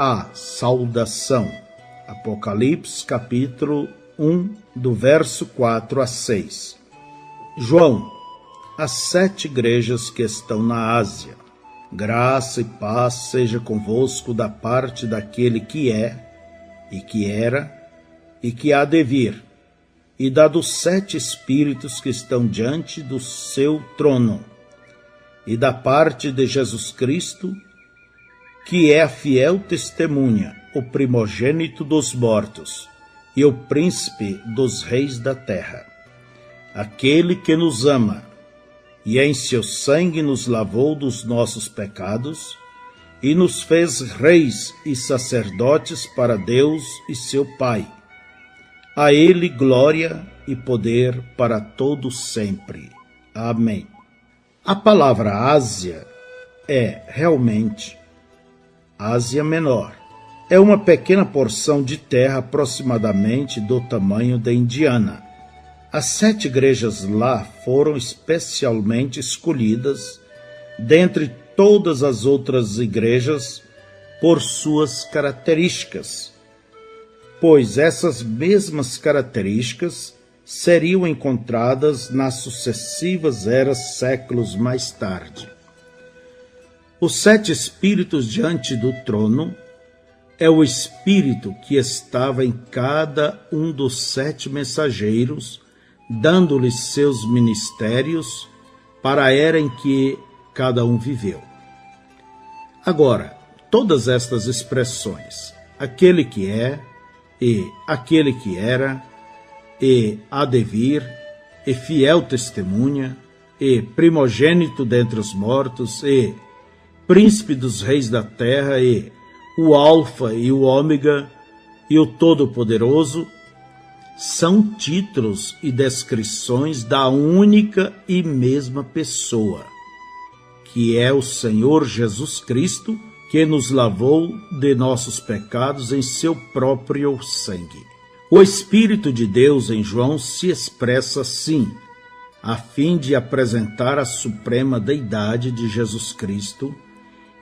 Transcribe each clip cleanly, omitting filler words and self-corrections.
a saudação. Apocalipse capítulo 1, do verso 4 a 6. João, as 7 igrejas que estão na Ásia. Graça e paz seja convosco da parte daquele que é, e que era, e que há de vir, e da dos 7 espíritos que estão diante do seu trono, e da parte de Jesus Cristo, que é a fiel testemunha, o primogênito dos mortos, e o príncipe dos reis da terra, aquele que nos ama, e em seu sangue nos lavou dos nossos pecados, e nos fez reis e sacerdotes para Deus e seu Pai. A ele glória e poder para todos sempre. Amém. A palavra Ásia é realmente Ásia Menor. É uma pequena porção de terra aproximadamente do tamanho da Indiana. As 7 igrejas lá foram especialmente escolhidas, dentre todas as outras igrejas, por suas características, pois essas mesmas características seriam encontradas nas sucessivas eras séculos mais tarde. Os 7 espíritos diante do trono é o espírito que estava em cada um dos 7 mensageiros, dando-lhes seus ministérios para a era em que cada um viveu. Agora, todas estas expressões, aquele que é, e aquele que era, e há de vir, e fiel testemunha, e primogênito dentre os mortos, e príncipe dos reis da terra, e o Alfa e o Ômega, e o Todo-Poderoso, são títulos e descrições da única e mesma pessoa, que é o Senhor Jesus Cristo, que nos lavou de nossos pecados em seu próprio sangue. O Espírito de Deus em João se expressa assim, a fim de apresentar a suprema deidade de Jesus Cristo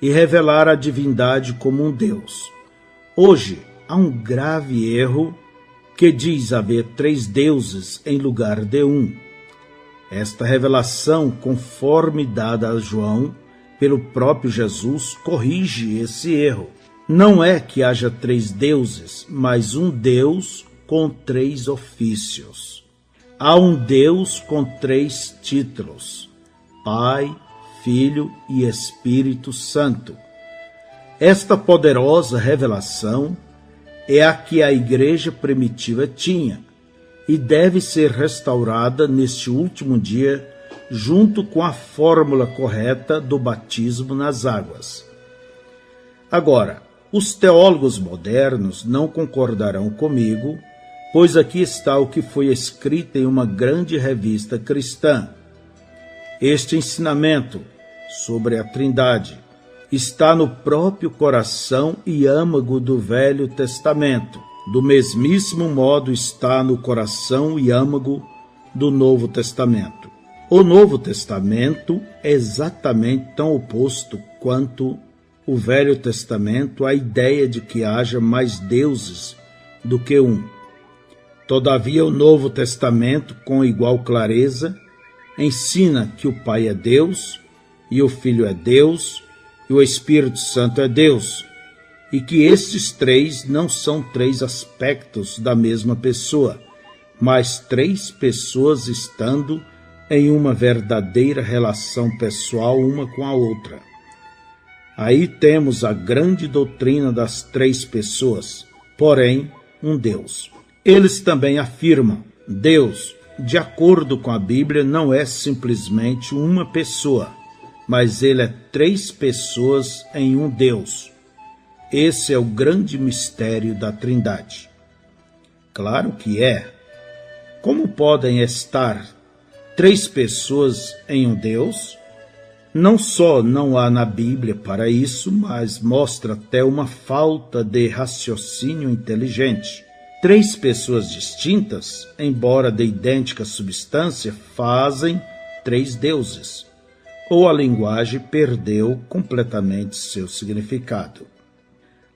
e revelar a divindade como um Deus. Hoje, há um grave erro que diz haver 3 deuses em lugar de um. Esta revelação, conforme dada a João pelo próprio Jesus, corrige esse erro. Não é que haja 3 deuses, mas um Deus com 3 ofícios. Há um Deus com 3 títulos: Pai, Filho e Espírito Santo. Esta poderosa revelação é a que a igreja primitiva tinha e deve ser restaurada neste último dia, junto com a fórmula correta do batismo nas águas. Agora, os teólogos modernos não concordarão comigo, pois aqui está o que foi escrito em uma grande revista cristã. Este ensinamento sobre a Trindade está no próprio coração e âmago do Velho Testamento. Do mesmíssimo modo está no coração e âmago do Novo Testamento. O Novo Testamento é exatamente tão oposto quanto o Velho Testamento à ideia de que haja mais deuses do que um. Todavia, o Novo Testamento, com igual clareza, ensina que o Pai é Deus, e o Filho é Deus, e o Espírito Santo é Deus, e que estes 3 não são 3 aspectos da mesma pessoa, mas 3 pessoas estando em uma verdadeira relação pessoal uma com a outra. Aí temos a grande doutrina das 3 pessoas, porém um Deus. Eles também afirmam: Deus, de acordo com a Bíblia, não é simplesmente uma pessoa, mas ele é 3 pessoas em um Deus. Esse é o grande mistério da Trindade. Claro que é. Como podem estar 3 pessoas em um Deus? Não só não há na Bíblia para isso, mas mostra até uma falta de raciocínio inteligente. 3 pessoas distintas, embora de idêntica substância, fazem 3 deuses. Ou a linguagem perdeu completamente seu significado.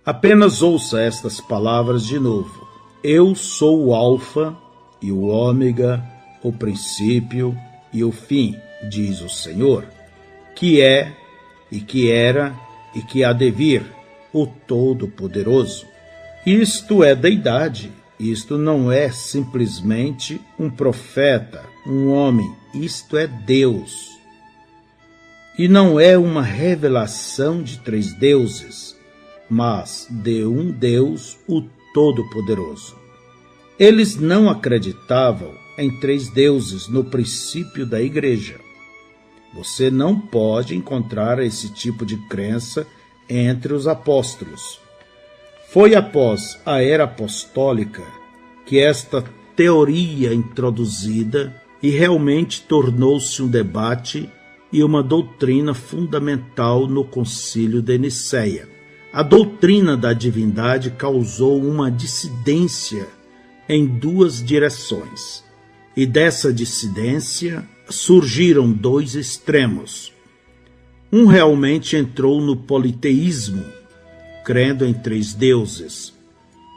Apenas ouça estas palavras de novo. Eu sou o Alfa e o Ômega, o princípio e o fim, diz o Senhor, que é, e que era, e que há de vir, o Todo-Poderoso. Isto é deidade, isto não é simplesmente um profeta, um homem, isto é Deus. E não é uma revelação de 3 deuses, mas de um Deus, o Todo-Poderoso. Eles não acreditavam em 3 deuses no princípio da igreja. Você não pode encontrar esse tipo de crença entre os apóstolos. Foi após a era apostólica que esta teoria introduzida e realmente tornou-se um debate e uma doutrina fundamental no Concílio de Nicéia. A doutrina da divindade causou uma dissidência em 2 direções, e dessa dissidência surgiram 2 extremos. Um realmente entrou no politeísmo, crendo em 3 deuses,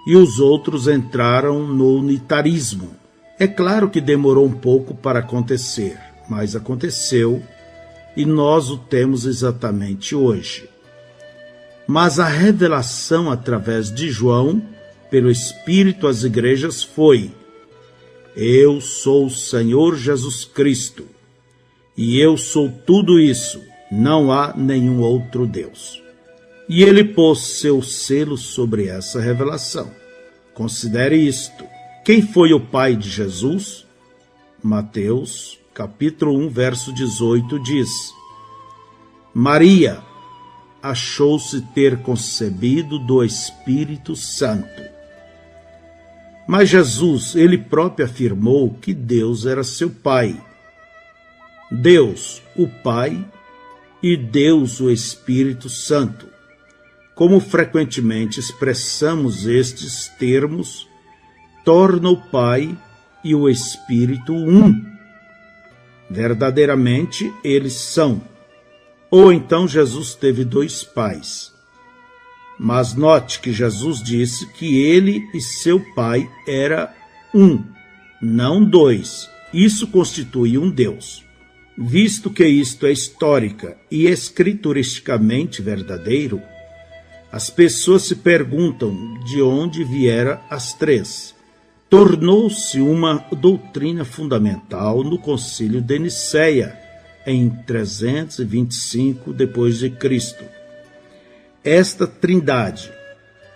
e os outros entraram no unitarismo. É claro que demorou um pouco para acontecer, mas aconteceu, e nós o temos exatamente hoje. Mas a revelação através de João, pelo Espírito às igrejas, foi: eu sou o Senhor Jesus Cristo, e eu sou tudo isso, não há nenhum outro Deus. E ele pôs seu selo sobre essa revelação. Considere isto. Quem foi o pai de Jesus? Mateus, capítulo 1, verso 18, diz: Maria achou-se ter concebido do Espírito Santo. Mas Jesus, ele próprio afirmou que Deus era seu pai. Deus, o Pai, e Deus, o Espírito Santo. Como frequentemente expressamos estes termos, torna o Pai e o Espírito um. Verdadeiramente, eles são. Ou então Jesus teve 2 pais. Mas note que Jesus disse que ele e seu pai era um, não 2. Isso constitui um Deus. Visto que isto é histórica e escrituristicamente verdadeiro, as pessoas se perguntam de onde vieram as 3. Tornou-se uma doutrina fundamental no Concílio de Nicéia, em 325 d.C. Esta trindade,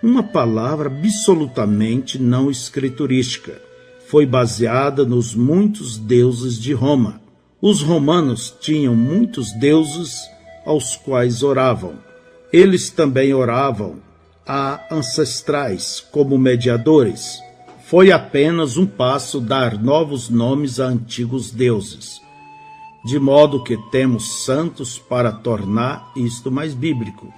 uma palavra absolutamente não escriturística, foi baseada nos muitos deuses de Roma. Os romanos tinham muitos deuses aos quais oravam. Eles também oravam a ancestrais como mediadores. Foi apenas um passo dar novos nomes a antigos deuses, de modo que temos santos para tornar isto mais bíblico.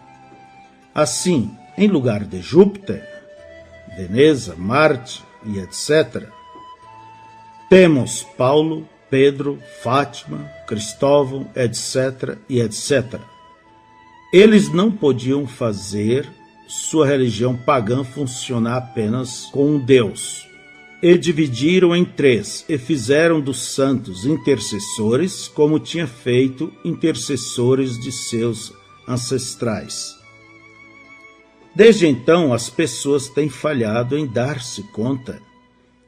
Assim, em lugar de Júpiter, Veneza, Marte e etc., temos Paulo, Pedro, Fátima, Cristóvão, etc. e etc. Eles não podiam fazer sua religião pagã funcionar apenas com um Deus. E dividiram em 3 e fizeram dos santos intercessores, como tinha feito intercessores de seus ancestrais. Desde então, as pessoas têm falhado em dar-se conta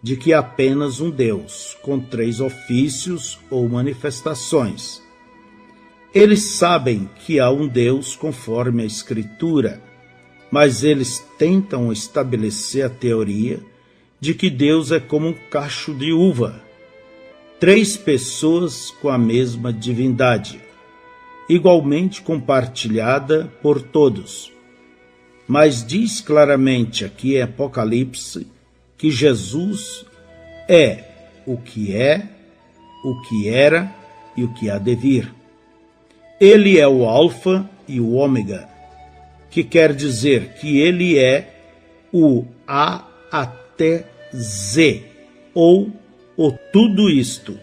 de que há apenas um Deus, com 3 ofícios ou manifestações. Eles sabem que há um Deus conforme a Escritura, mas eles tentam estabelecer a teoria de que Deus é como um cacho de uva, 3 pessoas com a mesma divindade, igualmente compartilhada por todos. Mas diz claramente aqui em Apocalipse que Jesus é, o que era e o que há de vir. Ele é o Alfa e o Ômega, que quer dizer que ele é o A até Z, ou o tudo isto.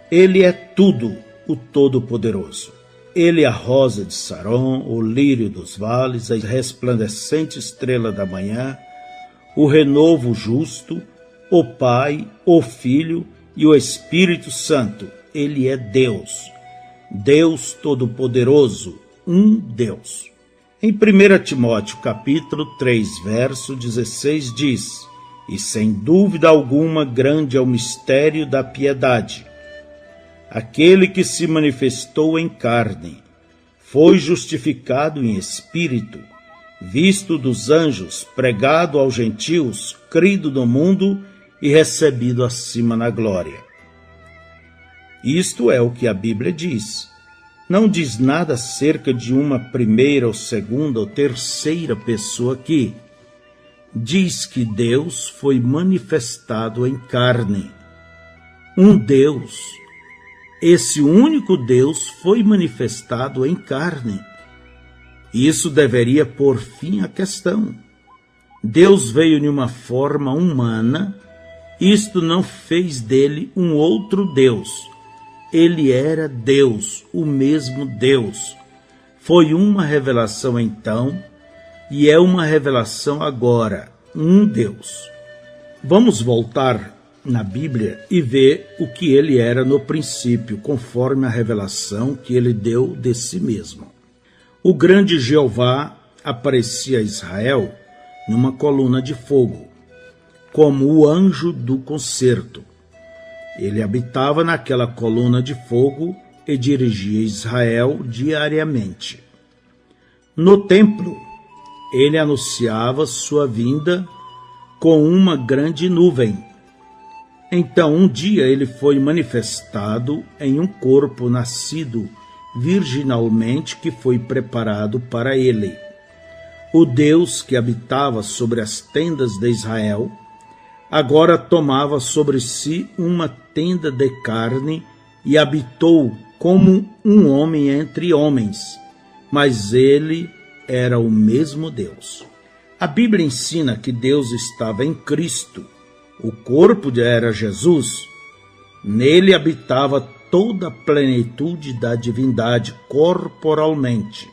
Ele é tudo, o Todo-Poderoso. Ele é a rosa de Saron, o lírio dos vales, a resplandecente estrela da manhã, o renovo justo, o Pai, o Filho e o Espírito Santo. Ele é Deus, Deus Todo-Poderoso, um Deus. Em 1 Timóteo capítulo 3, verso 16 diz: E sem dúvida alguma grande é o mistério da piedade. Aquele que se manifestou em carne, foi justificado em espírito, visto dos anjos, pregado aos gentios, crido no mundo e recebido acima na glória. Isto é o que a Bíblia diz. Não diz nada acerca de uma primeira ou segunda ou terceira pessoa aqui. Diz que Deus foi manifestado em carne. Um Deus. Esse único Deus foi manifestado em carne. Isso deveria pôr fim à questão. Deus veio em uma forma humana, isto não fez dele um outro Deus. Ele era Deus, o mesmo Deus. Foi uma revelação então, e é uma revelação agora, um Deus. Vamos voltar na Bíblia e ver o que ele era no princípio, conforme a revelação que ele deu de si mesmo. O grande Jeová aparecia a Israel numa coluna de fogo, como o anjo do concerto. Ele habitava naquela coluna de fogo e dirigia Israel diariamente. No templo, ele anunciava sua vinda com uma grande nuvem. Então, um dia ele foi manifestado em um corpo nascido virginalmente que foi preparado para ele. O Deus que habitava sobre as tendas de Israel agora tomava sobre si uma tenda de carne e habitou como um homem entre homens, mas ele era o mesmo Deus. A Bíblia ensina que Deus estava em Cristo, o corpo era Jesus, nele habitava toda a plenitude da divindade corporalmente.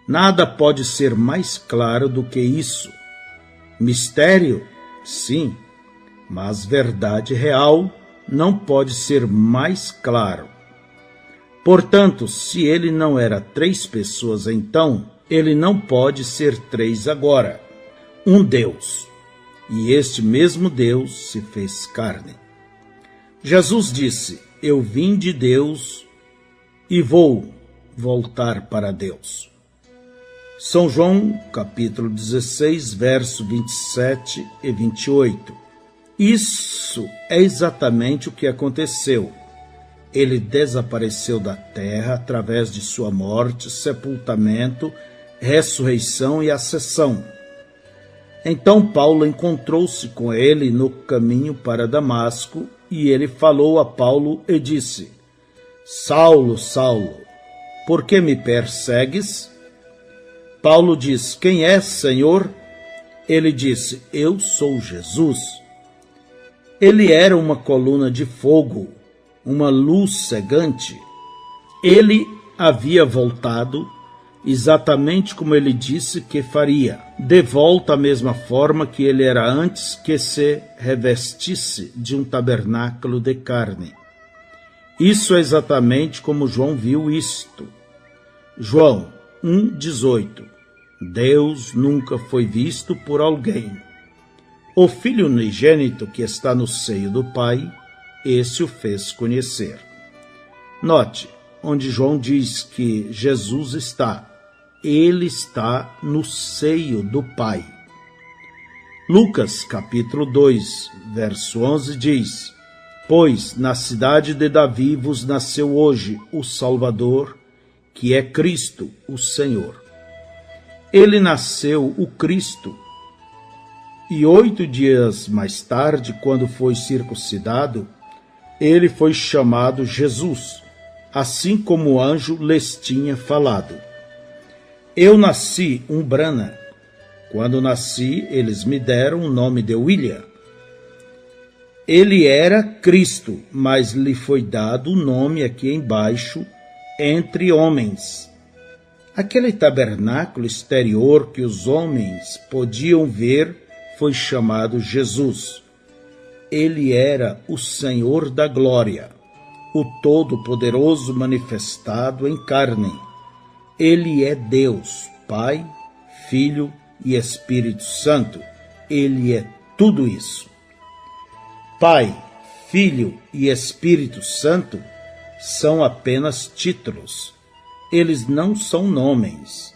Nada pode ser mais claro do que isso. Mistério? Sim, mas verdade real não pode ser mais claro. Portanto, se ele não era 3 pessoas então, ele não pode ser 3 agora. Um Deus. E este mesmo Deus se fez carne. Jesus disse: Eu vim de Deus e vou voltar para Deus. São João, capítulo 16, verso 27 e 28. Isso é exatamente o que aconteceu. Ele desapareceu da terra através de sua morte, sepultamento, ressurreição e ascensão. Então Paulo encontrou-se com ele no caminho para Damasco, e ele falou a Paulo e disse: Saulo, Saulo, por que me persegues? Paulo diz: Quem és, Senhor? Ele disse: Eu sou Jesus. Ele era uma coluna de fogo, uma luz cegante. Ele havia voltado exatamente como ele disse que faria, de volta à mesma forma que ele era antes que se revestisse de um tabernáculo de carne. Isso é exatamente como João viu isto. João 1,18. Deus nunca foi visto por alguém. O Filho unigênito que está no seio do Pai, esse o fez conhecer. Note, onde João diz que Jesus está, ele está no seio do Pai. Lucas, capítulo 2, verso 11 diz: Pois na cidade de Davi vos nasceu hoje o Salvador, que é Cristo, o Senhor. Ele nasceu o Cristo, e 8 dias mais tarde, quando foi circuncidado, ele foi chamado Jesus, assim como o anjo lhes tinha falado. Eu nasci um Brana. Quando nasci, eles me deram o nome de William. Ele era Cristo, mas lhe foi dado o nome aqui embaixo, entre homens. Aquele tabernáculo exterior que os homens podiam ver foi chamado Jesus. Ele era o Senhor da glória, o Todo-Poderoso manifestado em carne. Ele é Deus, Pai, Filho e Espírito Santo. Ele é tudo isso. Pai, Filho e Espírito Santo são apenas títulos. Eles não são nomes.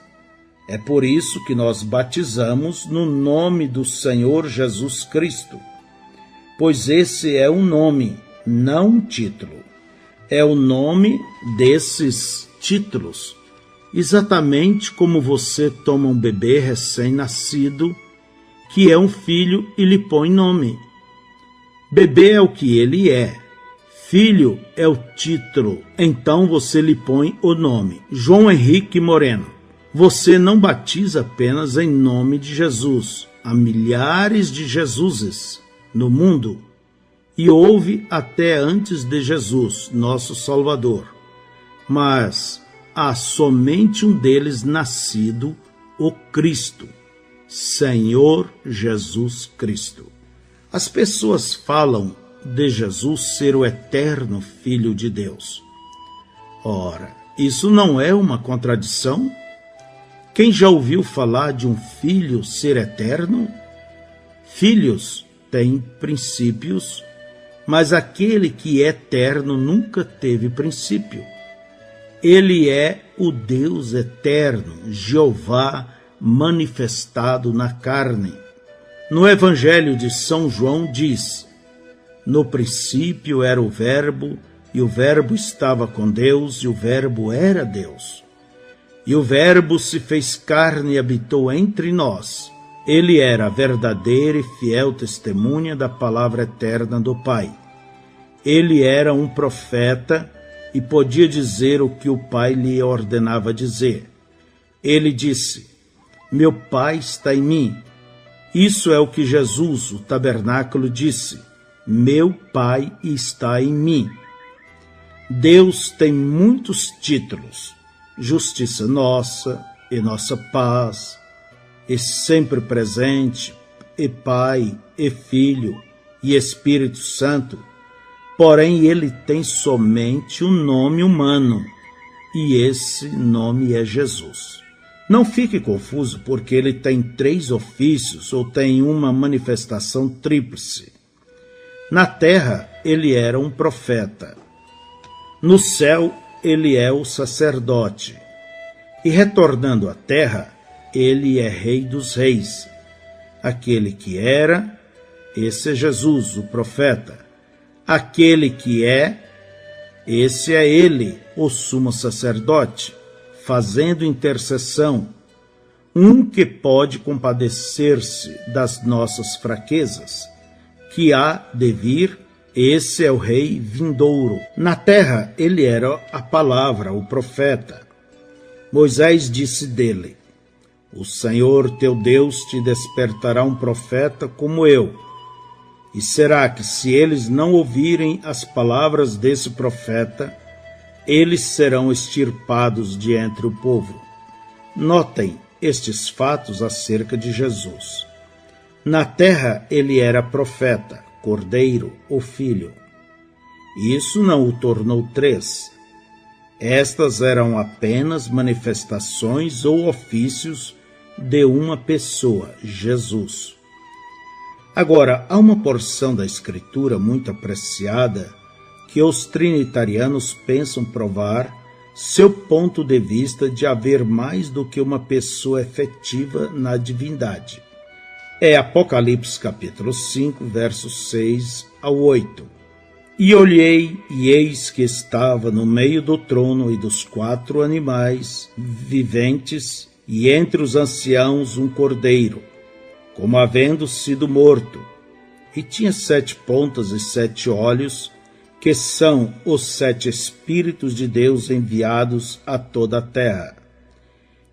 É por isso que nós batizamos no nome do Senhor Jesus Cristo, pois esse é um nome, não um título. É o nome desses títulos, exatamente como você toma um bebê recém-nascido, que é um filho, e lhe põe nome. Bebê é o que ele é. Filho é o título, então você lhe põe o nome. João Henrique Moreno. Você não batiza apenas em nome de Jesus. Há milhares de Jesuses no mundo, e houve até antes de Jesus, nosso Salvador. Mas há somente um deles nascido, o Cristo, Senhor Jesus Cristo. As pessoas falam de Jesus ser o eterno Filho de Deus. Ora, isso não é uma contradição? Quem já ouviu falar de um filho ser eterno? Filhos têm princípios, mas aquele que é eterno nunca teve princípio. Ele é o Deus eterno, Jeová manifestado na carne. No Evangelho de São João diz: no princípio era o Verbo, e o Verbo estava com Deus, e o Verbo era Deus. E o Verbo se fez carne e habitou entre nós. Ele era a verdadeira e fiel testemunha da palavra eterna do Pai. Ele era um profeta e podia dizer o que o Pai lhe ordenava dizer. Ele disse: meu Pai está em mim. Isso é o que Jesus, o tabernáculo, disse: meu Pai está em mim. Deus tem muitos títulos: justiça nossa, e nossa paz, e sempre presente, e Pai, e Filho, e Espírito Santo. Porém, ele tem somente um nome humano, e esse nome é Jesus. Não fique confuso porque ele tem 3 ofícios ou tem uma manifestação tríplice. Na terra, ele era um profeta. No céu, ele é o sacerdote. E retornando à terra, ele é Rei dos Reis. Aquele que era, esse é Jesus, o profeta. Aquele que é, esse é ele, o sumo sacerdote, fazendo intercessão, um que pode compadecer-se das nossas fraquezas, que há de vir. Esse é o Rei vindouro. Na terra, ele era a palavra, o profeta. Moisés disse dele: o Senhor teu Deus te despertará um profeta como eu. E será que, se eles não ouvirem as palavras desse profeta, eles serão extirpados de entre o povo? Notem estes fatos acerca de Jesus. Na terra ele era profeta, cordeiro ou filho. Isso não o tornou 3. Estas eram apenas manifestações ou ofícios de uma pessoa, Jesus. Agora, há uma porção da Escritura muito apreciada que os trinitarianos pensam provar seu ponto de vista de haver mais do que uma pessoa efetiva na divindade. É Apocalipse capítulo 5, versos 6 ao 8. E olhei, e eis que estava no meio do trono e dos 4 animais viventes, e entre os anciãos um cordeiro, como havendo sido morto, e tinha 7 pontas e 7 olhos, que são os 7 Espíritos de Deus enviados a toda a terra.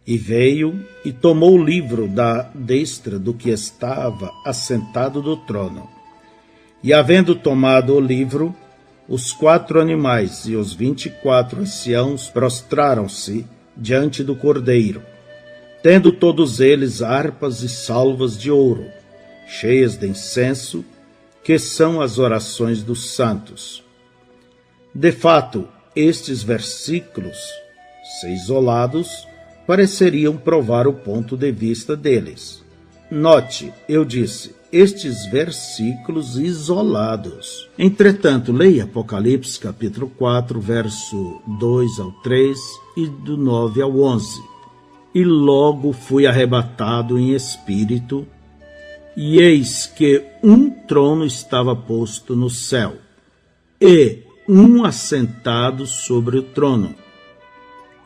E veio e tomou o livro da destra do que estava assentado do trono. E havendo tomado o livro, os 4 animais e os 24 anciãos prostraram-se diante do Cordeiro, tendo todos eles harpas e salvas de ouro, cheias de incenso, que são as orações dos santos. De fato, estes versículos, se isolados, pareceriam provar o ponto de vista deles. Note, eu disse, estes versículos isolados. Entretanto, leia Apocalipse capítulo 4, verso 2 ao 3 e do 9 ao 11. E logo fui arrebatado em espírito, e eis que um trono estava posto no céu, e um assentado sobre o trono.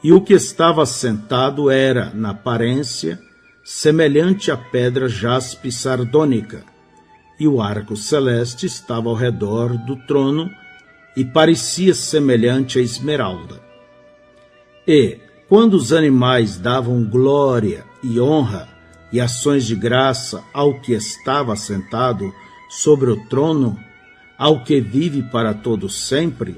E o que estava assentado era, na aparência, semelhante à pedra jaspe sardônica, e o arco celeste estava ao redor do trono, e parecia semelhante à esmeralda. E, quando os animais davam glória e honra e ações de graça ao que estava assentado sobre o trono, ao que vive para todo sempre,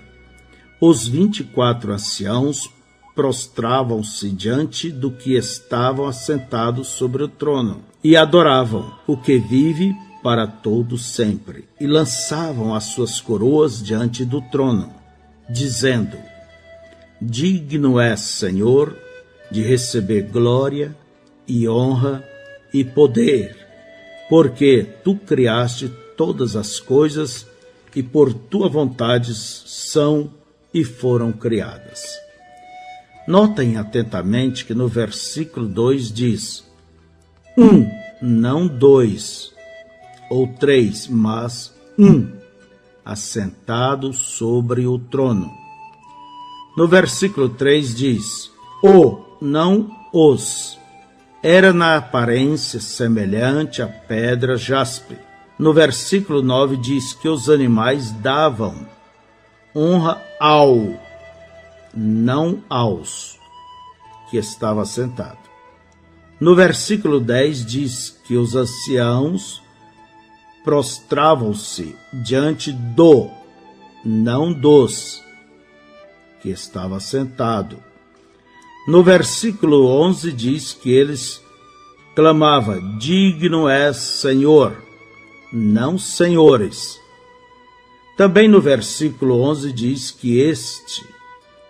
os 24 anciãos prostravam-se diante do que estavam assentados sobre o trono e adoravam o que vive para todo sempre, e lançavam as suas coroas diante do trono, dizendo: Digno és, Senhor, de receber glória e honra e poder, porque tu criaste todas as coisas e por tua vontade são e foram criadas. Notem atentamente que no versículo 2 diz: não 2 ou 3, mas assentado sobre o trono. No versículo 3 diz: não os. Era na aparência semelhante à pedra jaspe. No versículo 9 diz que os animais davam honra ao, não aos, que estava sentado. No versículo 10 diz que os anciãos prostravam-se diante do, não dos, que estava sentado. No versículo 11 diz que eles clamavam: Digno és, Senhor, não senhores. Também no versículo 11 diz que este,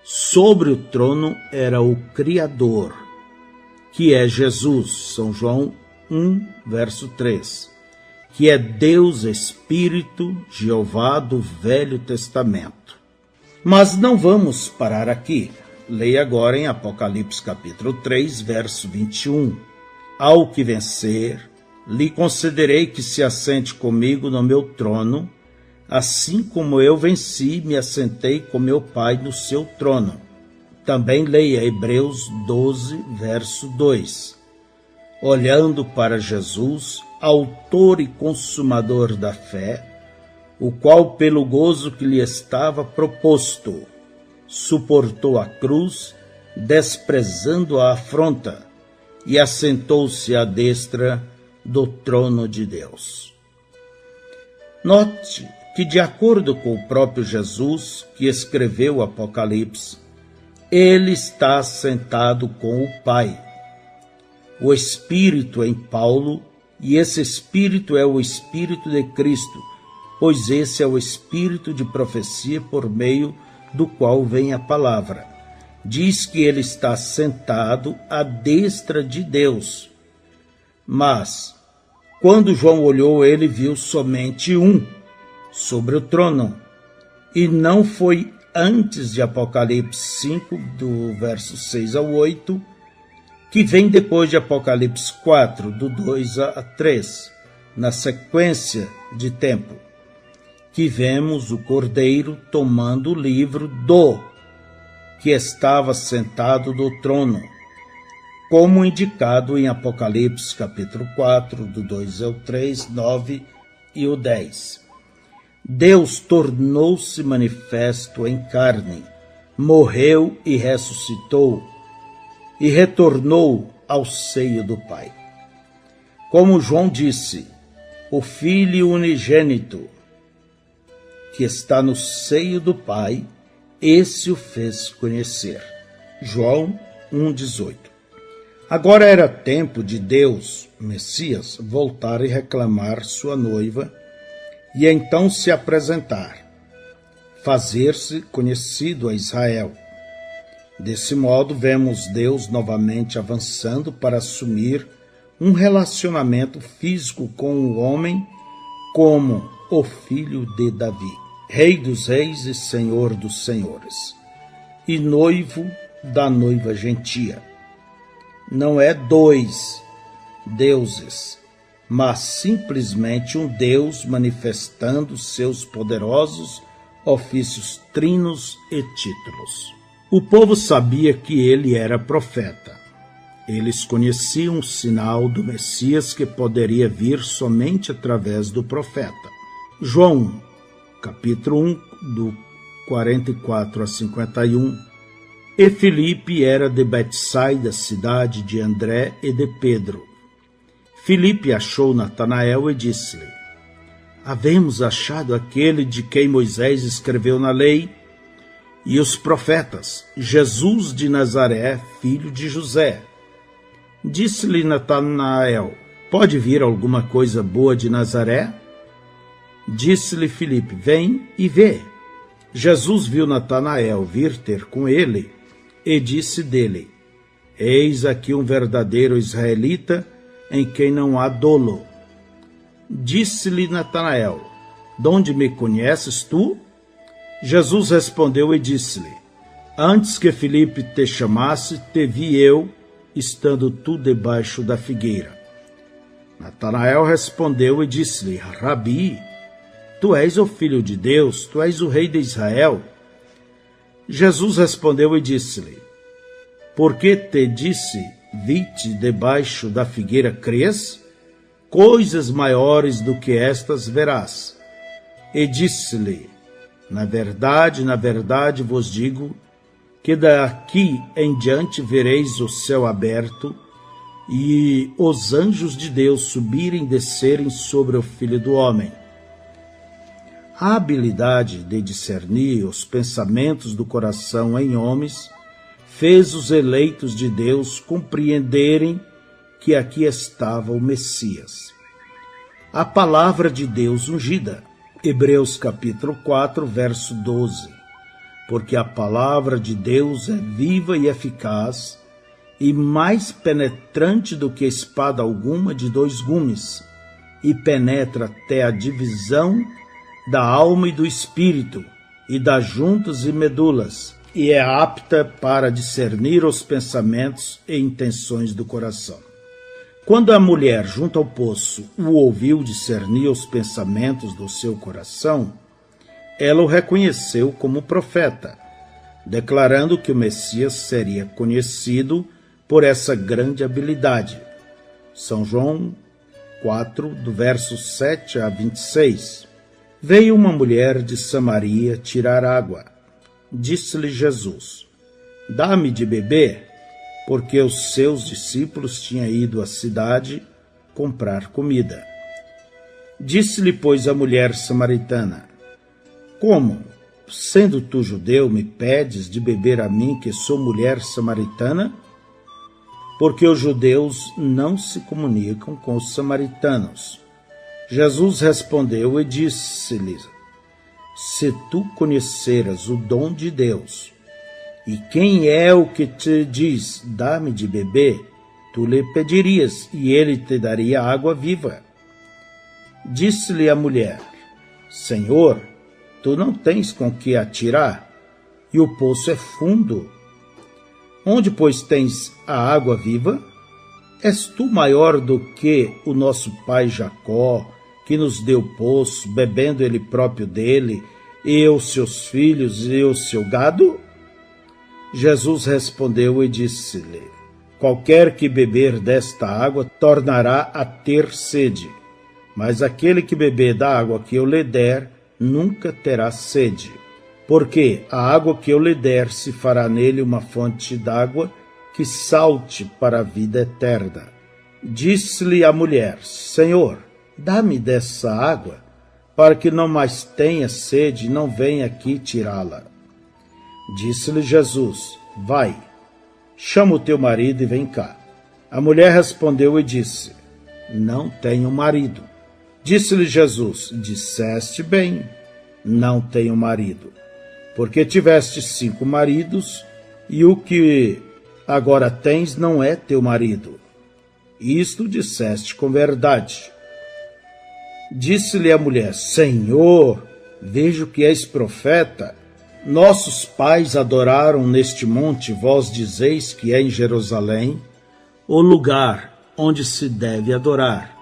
sobre o trono, era o Criador, que é Jesus, São João 1, verso 3, que é Deus Espírito, Jeová do Velho Testamento. Mas não vamos parar aqui. Leia agora em Apocalipse capítulo 3, verso 21. Ao que vencer, lhe concederei que se assente comigo no meu trono, assim como eu venci e me assentei com meu Pai no seu trono. Também leia Hebreus 12, verso 2. Olhando para Jesus, autor e consumador da fé, o qual, pelo gozo que lhe estava proposto, suportou a cruz, desprezando a afronta, e assentou-se à destra do trono de Deus. Note que, de acordo com o próprio Jesus, que escreveu o Apocalipse, ele está sentado com o Pai. O Espírito em Paulo, e esse Espírito é o Espírito de Cristo, pois esse é o Espírito de profecia por meio do qual vem a palavra. Diz que ele está sentado à destra de Deus. Mas, quando João olhou, ele viu somente um sobre o trono. E não foi antes de Apocalipse 5, do verso 6 ao 8, que vem depois de Apocalipse 4, do 2 a 3, na sequência de tempo, que vemos o Cordeiro tomando o livro do que estava sentado do trono, como indicado em Apocalipse capítulo 4, do 2 ao 3, 9 e o 10. Deus tornou-se manifesto em carne, morreu e ressuscitou, e retornou ao seio do Pai. Como João disse, o Filho unigênito, que está no seio do Pai, esse o fez conhecer. João 1,18. Agora era tempo de Deus, Messias, voltar e reclamar sua noiva, e então se apresentar, fazer-se conhecido a Israel. Desse modo, vemos Deus novamente avançando para assumir um relacionamento físico com o homem como o filho de Davi, rei dos reis e senhor dos senhores, e noivo da noiva gentia. Não é dois deuses, mas simplesmente um Deus manifestando seus poderosos ofícios trinos e títulos. O povo sabia que ele era profeta. Eles conheciam o sinal do Messias que poderia vir somente através do profeta. João, capítulo 1, do 44 a 51. E Filipe era de Betsaida, cidade de André e de Pedro. Filipe achou Natanael e disse-lhe: Havemos achado aquele de quem Moisés escreveu na lei e os profetas, Jesus de Nazaré, filho de José. Disse-lhe Natanael: Pode vir alguma coisa boa de Nazaré? Disse-lhe Filipe: Vem e vê. Jesus viu Natanael vir ter com ele e disse dele: Eis aqui um verdadeiro israelita em quem não há dolo. Disse-lhe Natanael: De onde me conheces tu? Jesus respondeu e disse-lhe: Antes que Filipe te chamasse, te vi eu, estando tu debaixo da figueira. Natanael respondeu e disse-lhe: Rabi, tu és o Filho de Deus, tu és o Rei de Israel. Jesus respondeu e disse-lhe: Porque te disse, vi-te debaixo da figueira, crês? Coisas maiores do que estas verás. E disse-lhe: na verdade vos digo, que daqui em diante vereis o céu aberto e os anjos de Deus subirem e descerem sobre o Filho do Homem. A habilidade de discernir os pensamentos do coração em homens fez os eleitos de Deus compreenderem que aqui estava o Messias. A palavra de Deus ungida. Hebreus capítulo 4, verso 12. Porque a palavra de Deus é viva e eficaz, e mais penetrante do que espada alguma de dois gumes, e penetra até a divisão da alma e do espírito, e das juntas e medulas, e é apta para discernir os pensamentos e intenções do coração. Quando a mulher junto ao poço o ouviu discernir os pensamentos do seu coração, ela o reconheceu como profeta, declarando que o Messias seria conhecido por essa grande habilidade. São João 4, do verso 7 a 26. Veio uma mulher de Samaria tirar água. Disse-lhe Jesus: Dá-me de beber, porque os seus discípulos tinham ido à cidade comprar comida. Disse-lhe, pois, a mulher samaritana: Como, sendo tu judeu, me pedes de beber a mim, que sou mulher samaritana? Porque os judeus não se comunicam com os samaritanos. Jesus respondeu e disse-lhe: Se tu conheceras o dom de Deus, e quem é o que te diz, dá-me de beber, tu lhe pedirias, e ele te daria água viva. Disse-lhe a mulher: Senhor, tu não tens com que atirar, e o poço é fundo. Onde, pois, tens a água viva? És tu maior do que o nosso pai Jacó, que nos deu poço, bebendo ele próprio dele, e os seus filhos e o seu gado? Jesus respondeu e disse-lhe: Qualquer que beber desta água tornará a ter sede, mas aquele que beber da água que eu lhe der nunca terá sede, porque a água que eu lhe der se fará nele uma fonte d'água que salte para a vida eterna. Disse-lhe a mulher: Senhor, dá-me dessa água, para que não mais tenha sede e não venha aqui tirá-la. Disse-lhe Jesus: vai, chama o teu marido e vem cá. A mulher respondeu e disse: não tenho marido. Disse-lhe Jesus: disseste bem, não tenho marido, porque tiveste 5 maridos, e o que agora tens não é teu marido. Isto disseste com verdade. Disse-lhe a mulher: Senhor, vejo que és profeta. Nossos pais adoraram neste monte, vós dizeis que é em Jerusalém o lugar onde se deve adorar.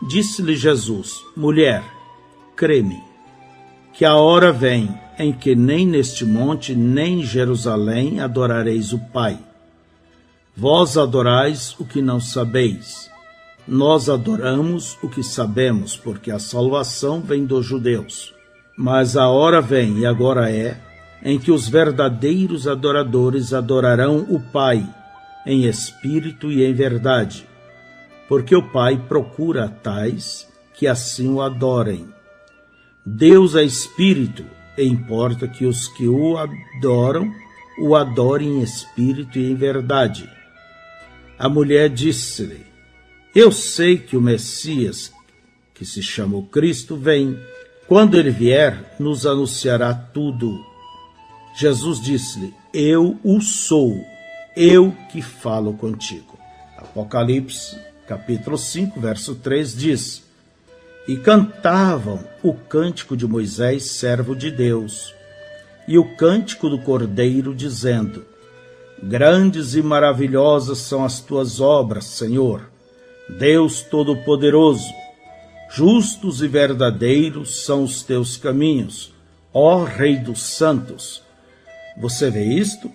Disse-lhe Jesus: mulher, crê-me, que a hora vem em que nem neste monte, nem em Jerusalém adorareis o Pai. Vós adorais o que não sabeis. Nós adoramos o que sabemos, porque a salvação vem dos judeus. Mas a hora vem, e agora é, em que os verdadeiros adoradores adorarão o Pai, em espírito e em verdade, porque o Pai procura tais que assim o adorem. Deus é espírito, e importa que os que o adorem em espírito e em verdade. A mulher disse-lhe: eu sei que o Messias, que se chama o Cristo, vem. Quando ele vier, nos anunciará tudo. Jesus disse-lhe: eu o sou, eu que falo contigo. Apocalipse, capítulo 5, verso 3 diz: e cantavam o cântico de Moisés, servo de Deus, e o cântico do Cordeiro, dizendo: grandes e maravilhosas são as tuas obras, Senhor, Deus Todo-Poderoso. Justos e verdadeiros são os teus caminhos, ó Rei dos Santos. Você vê isto?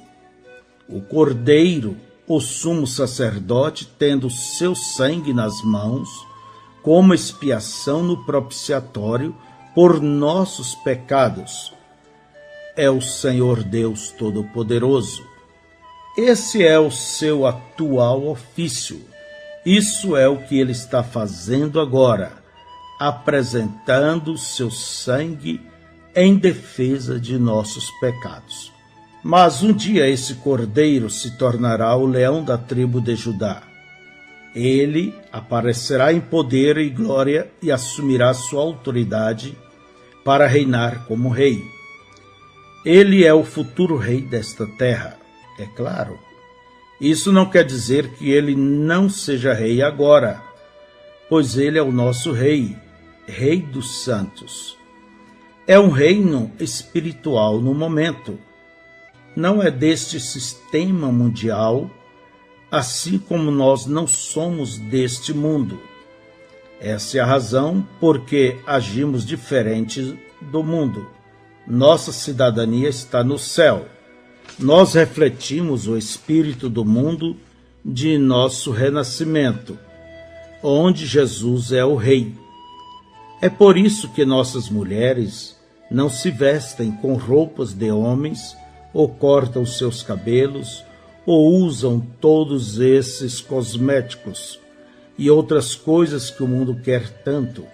O Cordeiro, o sumo sacerdote, tendo seu sangue nas mãos, como expiação no propiciatório por nossos pecados. É o Senhor Deus Todo-Poderoso. Esse é o seu atual ofício. Isso é o que ele está fazendo agora, apresentando seu sangue em defesa de nossos pecados. Mas um dia esse cordeiro se tornará o leão da tribo de Judá. Ele aparecerá em poder e glória e assumirá sua autoridade para reinar como rei. Ele é o futuro rei desta terra, é claro. Isso não quer dizer que ele não seja rei agora, pois ele é o nosso rei, Rei dos Santos. É um reino espiritual no momento. Não é deste sistema mundial, assim como nós não somos deste mundo. Essa é a razão porque agimos diferente do mundo. Nossa cidadania está no céu. Nós refletimos o espírito do mundo de nosso renascimento, onde Jesus é o Rei. É por isso que nossas mulheres não se vestem com roupas de homens, ou cortam seus cabelos, ou usam todos esses cosméticos e outras coisas que o mundo quer tanto.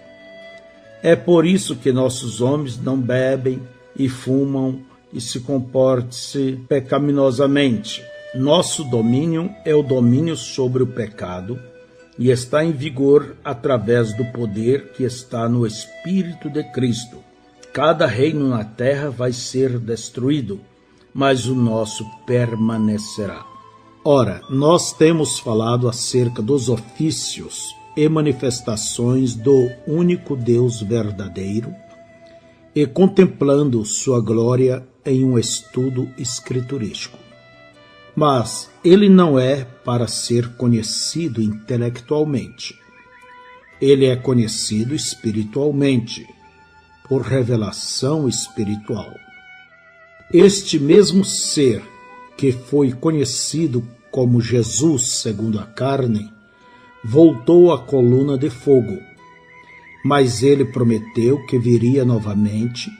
É por isso que nossos homens não bebem e fumam e se comportam pecaminosamente. Nosso domínio é o domínio sobre o pecado, e está em vigor através do poder que está no Espírito de Cristo. Cada reino na terra vai ser destruído, mas o nosso permanecerá. Ora, nós temos falado acerca dos ofícios e manifestações do único Deus verdadeiro e contemplando sua glória em um estudo escriturístico. Mas ele não é para ser conhecido intelectualmente. Ele é conhecido espiritualmente, por revelação espiritual. Este mesmo ser que foi conhecido como Jesus segundo a carne, voltou à coluna de fogo, mas ele prometeu que viria novamente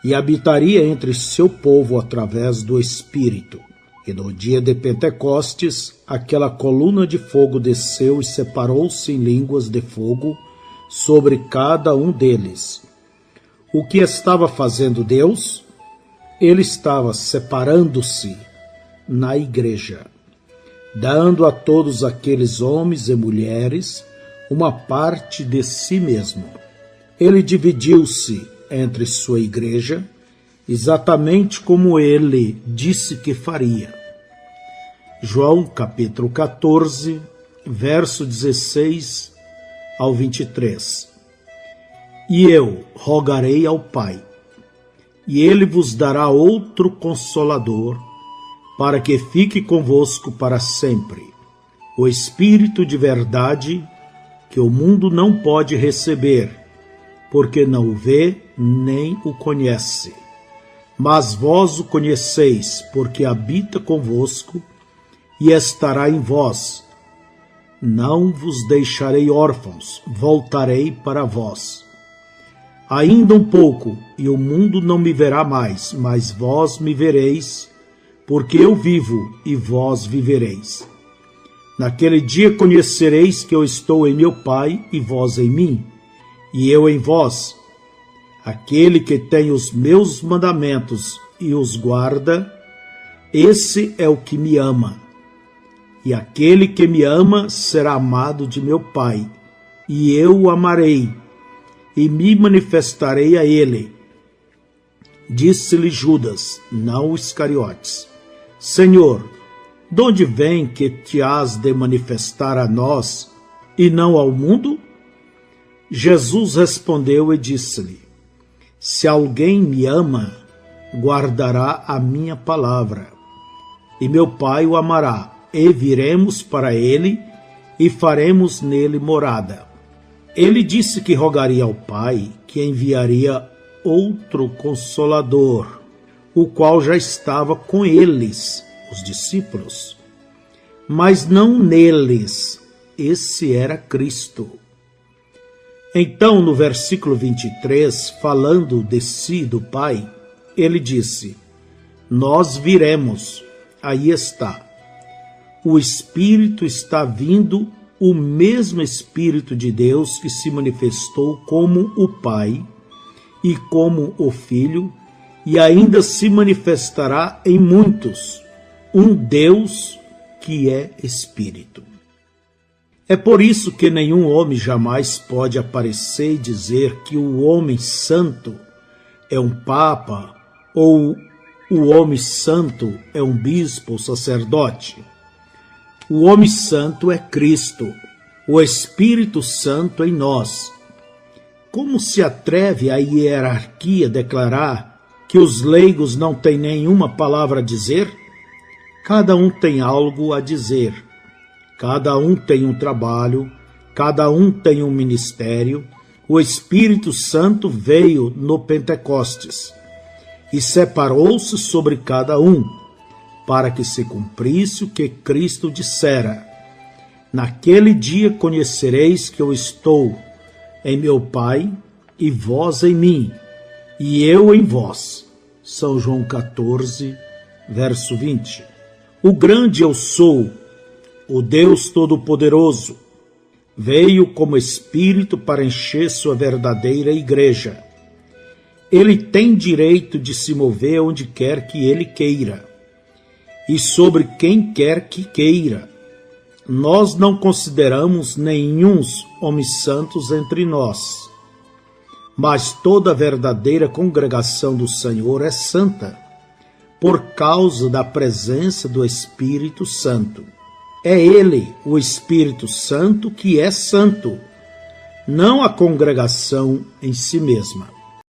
e habitaria entre seu povo através do Espírito. E no dia de Pentecostes, aquela coluna de fogo desceu e separou-se em línguas de fogo sobre cada um deles, O que estava fazendo Deus? Ele estava separando-se na igreja, dando a todos aqueles homens e mulheres uma parte de si mesmo. Ele dividiu-se entre sua igreja, exatamente como ele disse que faria. João capítulo 14, verso 16 ao 23. E eu rogarei ao Pai, e ele vos dará outro Consolador, para que fique convosco para sempre, o Espírito de verdade, que o mundo não pode receber, porque não o vê nem o conhece. Mas vós o conheceis, porque habita convosco e estará em vós. Não vos deixarei órfãos, voltarei para vós. Ainda um pouco, e o mundo não me verá mais, mas vós me vereis, porque eu vivo e vós vivereis. Naquele dia conhecereis que eu estou em meu Pai e vós em mim, e eu em vós. Aquele que tem os meus mandamentos e os guarda, esse é o que me ama. E aquele que me ama será amado de meu Pai, e eu o amarei, e me manifestarei a ele. Disse-lhe Judas, não Iscariotes: Senhor, de onde vem que te has de manifestar a nós e não ao mundo? Jesus respondeu e disse-lhe: Se alguém me ama, guardará a minha palavra, e meu Pai o amará, e viremos para ele e faremos nele morada. Ele disse que rogaria ao Pai, que enviaria outro Consolador, o qual já estava com eles, os discípulos, mas não neles. Esse era Cristo. Então, no versículo 23, falando de si, do Pai, ele disse: Nós viremos. Aí está. O Espírito está vindo, o mesmo Espírito de Deus que se manifestou como o Pai e como o Filho, e ainda se manifestará em muitos, um Deus que é Espírito. É por isso que nenhum homem jamais pode aparecer e dizer que o homem santo é um papa ou o homem santo é um bispo ou sacerdote. O homem santo é Cristo, o Espírito Santo em nós. Como se atreve a hierarquia declarar que os leigos não têm nenhuma palavra a dizer? Cada um tem algo a dizer. Cada um tem um trabalho, cada um tem um ministério. O Espírito Santo veio no Pentecostes e separou-se sobre cada um, para que se cumprisse o que Cristo dissera: Naquele dia conhecereis que eu estou em meu Pai e vós em mim, e eu em vós. São João 14, verso 20. O grande eu sou, o Deus Todo-Poderoso, veio como Espírito para encher sua verdadeira igreja. Ele tem direito de se mover onde quer que ele queira e sobre quem quer que queira. Nós não consideramos nenhuns homens santos entre nós, mas toda a verdadeira congregação do Senhor é santa, por causa da presença do Espírito Santo. É Ele, o Espírito Santo, que é santo, não a congregação em si mesma.